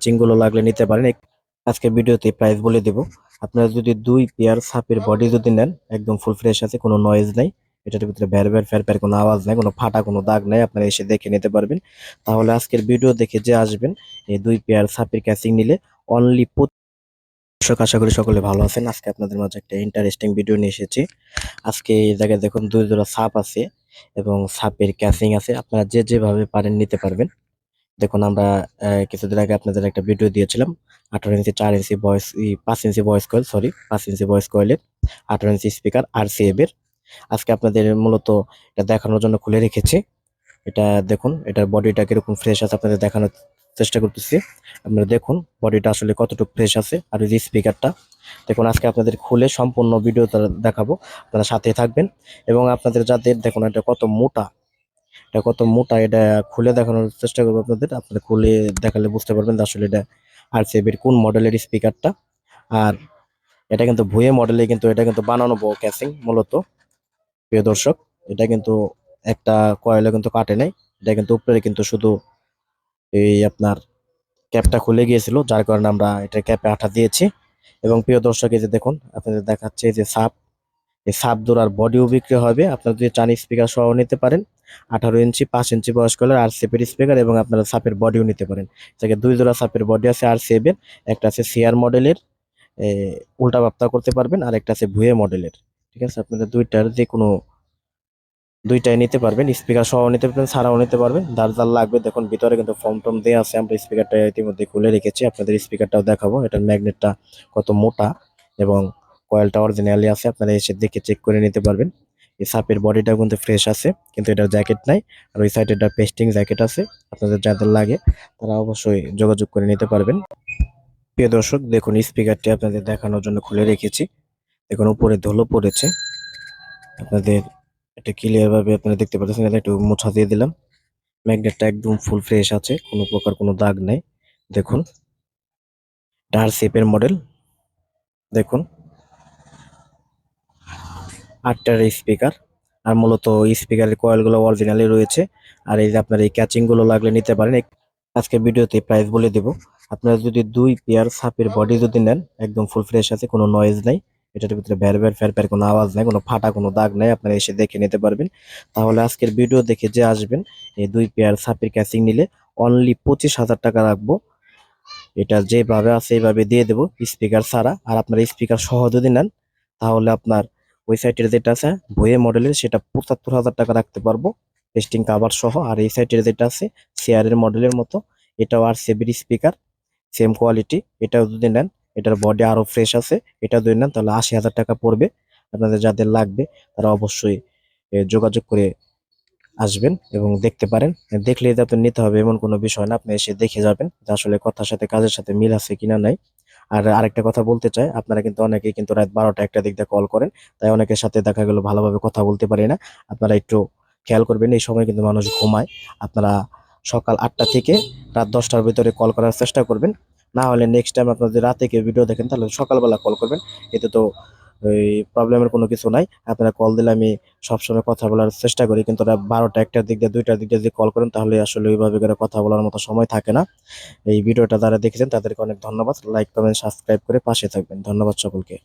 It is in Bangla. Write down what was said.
চিংগুলো লাগলে নিতে পারেন। আজকে ভিডিওতে প্রাইস বলে দেব। আপনারা যদি 2 পেয়ার সাপের বডি যদি নেন, একদম ফুল ফ্রেশ আছে, কোনো নয়েজ নাই, এটার ভিতরে ভ্যার ভ্যার ফ্যার ফ্যার কোনো আওয়াজ নাই, কোনো ফাটা কোনো দাগ নাই, আপনারা এসে দেখে নিতে পারবেন। তাহলে আজকের ভিডিও দেখে যে আসবেন, এই 2 পেয়ার সাপের ক্যাচিং নিলে অনলি। দর্শক, আশা করি সকলে ভালো আছেন। আজকে আপনাদের মাঝে একটা ইন্টারেস্টিং ভিডিও নিয়ে এসেছি। আজকে এই জায়গায় দেখুন 2 জোড়া সাপ আছে এবং সাপের ক্যাচিং আছে, আপনারা যে যেভাবে পারেন নিতে পারবেন। দেখুন আমরা কিছুদিন আগে আপনাদের একটা ভিডিও দিয়েছিলাম 18 ইঞ্চি 4 inch voice 5 inch voice coil, sorry 5 inch voice কয়েলের 18 ইঞ্চি স্পিকার RCA এর। আজকে আপনাদের মূলত এটা দেখানোর জন্য খুলে রেখেছি। এটা দেখুন, এটার বডিটা কিরকম ফ্রেশ আছে আপনাদের দেখানোর চেষ্টা করতেছি। আপনারা দেখুন বডিটা আসলে কতটুকু ফ্রেশ আছে। আর এই যে স্পিকারটা দেখুন, আজকে আপনাদের খুলে সম্পূর্ণ ভিডিওটা দেখাবো, আপনারা সাথে থাকবেন। এবং আপনাদের যাদের দেখুন এটা কত মোটা, এটা খুলে দেখানোর চেষ্টা করবো আপনাদের। আপনারা খুলে দেখালে বুঝতে পারবেন যে আসলে এটা RCA কোন মডেলের স্পিকারটা। আর এটা কিন্তু ভুয়ে মডেলে, কিন্তু এটা কিন্তু বানানো ক্যাসিং মূলত। প্রিয় দর্শক, এটা কিন্তু একটা কয়েলে কিন্তু কাটে নাই, এটা কিন্তু উপরে কিন্তু শুধু এই আপনার ক্যাপটা খুলে গিয়েছিল, যার কারণে আমরা এটা ক্যাপে আঠা দিয়েছি। এবং প্রিয় দর্শক, এই যে দেখুন আপনাদের দেখাচ্ছে যে সাপ, এই সাপ জোড়ার বডিও বিক্রি হবে। আপনারা যদি চান স্পিকার সহ নিতে পারেন, 18 ইঞ্চি 5 ইঞ্চি বয়স করলে RCA স্পিকার, এবং আপনারা সাপের বডিও নিতে পারেন। থেকে 2 জোড়া সাপের বডি আছে RCA এর, একটা আছে সিআর মডেলের, উল্টা বাপ্তা করতে পারবেন, আর একটা আছে ভুয়ে মডেলের। ঠিক আছে, আপনাদের দুইটার যে কোনো দুইটাই নিতে পারবেন, স্পিকার সহ নিতে পারবেন, ছাড়াও নিতে পারবেন। যার যার লাগবে দেখুন ভিতরে কিন্তু ফর্ম টম দেওয়া আছে। আমরা স্পিকারটা ইতিমধ্যে খুলে রেখেছি, আপনাদের স্পিকারটাও দেখাবো। এটার ম্যাগনেটটা কত মোটা এবং কয়েলটা অরিজিনালি আছে, আপনারা এসে দেখে চেক করে নিতে পারবেন। এই সাপের বডিটাও কিন্তু ফ্রেশ আছে, কিন্তু এটার জ্যাকেট নাই। আর ওই সাইডে একটা পেস্টিং জ্যাকেট আছে, আপনাদের যাদের লাগে তারা অবশ্যই যোগাযোগ করে নিতে পারবেন। প্রিয় দর্শক, দেখুন স্পিকারটি আপনাদের দেখানোর জন্য খুলে রেখেছি। দেখুন উপরে ধুলো পড়েছে, আপনাদের এটা ক্লিয়ার ভাবে আপনারা দেখতে পাচ্ছেন। এটা একটু মোছা দিয়ে দিলাম। ম্যাগনেটটা একদম ফুল ফ্রেশ আছে, কোনো প্রকার কোনো দাগ নেই। দেখুন ডার শেপের মডেল, দেখুন 8টার স্পিকার। আর মূলত স্পিকারের কয়েলগুলো অরিজিনালি রয়েছে। আর এই যে আপনার এই ক্যাচিং গুলো লাগলে নিতে পারেন। আজকে ভিডিওতে প্রাইস বলে দেব। আপনারা যদি 2 পেয়ার সাপের বডি যদি নেন, একদম ফুল ফ্রেশ আছে, কোনো নয়েজ নাই, এটার ভিতরে ভ্যার ভ্যার ফ্যার ফ্যার কোনো আওয়াজ নাই, কোনো ফাটা কোনো দাগ নাই, আপনারা এসে দেখে নিতে পারবেন। তাহলে আজকের ভিডিও দেখে যে আসবেন, এই 2 পেয়ার সাপের ক্যাচিং নিলে অনলি 25,000 টাকা রাখবো। এটা যেভাবে আছে এইভাবে দিয়ে দেবো স্পিকার ছাড়া। আর আপনার স্পিকার সহ যদি নেন, তাহলে আপনার ওই সাইটের যেটা আছে বইয়ে মডেলের, সেটা 75,000 টাকা রাখতে পারবো টেস্টিং কাভার সহ। আর এই সাইটের যেটা আছে সিআরের মডেলের মতো, এটাও RCA স্পিকার, সেম কোয়ালিটি, এটাও যদি নেন, এটার বডি আরো ফ্রেশ আছে, এটা যদি নেন তাহলে 80,000 টাকা পড়বে। আপনাদের যাদের লাগবে তারা অবশ্যই যোগাযোগ করে আসবেন এবং দেখতে পারেন। দেখলেই যে আপনার নিতে হবে এমন কোনো বিষয় না, আপনি এসে দেখে যাবেন যে আসলে কথার সাথে কাজের সাথে মিল আছে কিনা নাই। আর আরেকটা কথা বলতে চাই, আপনারা কিন্তু অনেকেই কিন্তু রাত 12টা 1টা দিক দিয়ে কল করেন, তাই অনেকের সাথে দেখা গেল ভালোভাবে কথা বলতে পারি না। আপনারা একটু খেয়াল করবেন, এই সময় কিন্তু মানুষ ঘুমায়। আপনারা সকাল 8টা থেকে রাত 10টার ভিতরে কল করার চেষ্টা করবেন। না হলে নেক্সট টাইম আপনারা যদি রাতে কেউ ভিডিও দেখেন, তাহলে সকালবেলা কল করবেন। এতে তো ওই প্রবলেমের কোনো কিছু নাই। আপনারা কল দিলে আমি সবসময় কথা বলার চেষ্টা করি, কিন্তু রাত 12টা 1টার দিক দিয়ে 2টার দিক দিয়ে যদি কল করেন, তাহলে আসলে ওইভাবে করে কথা বলার মতো সময় থাকে না। এই ভিডিওটা যারা দেখেছেন তাদেরকে অনেক ধন্যবাদ। লাইক কমেন্ট সাবস্ক্রাইব করে পাশে থাকবেন। ধন্যবাদ সকলকে।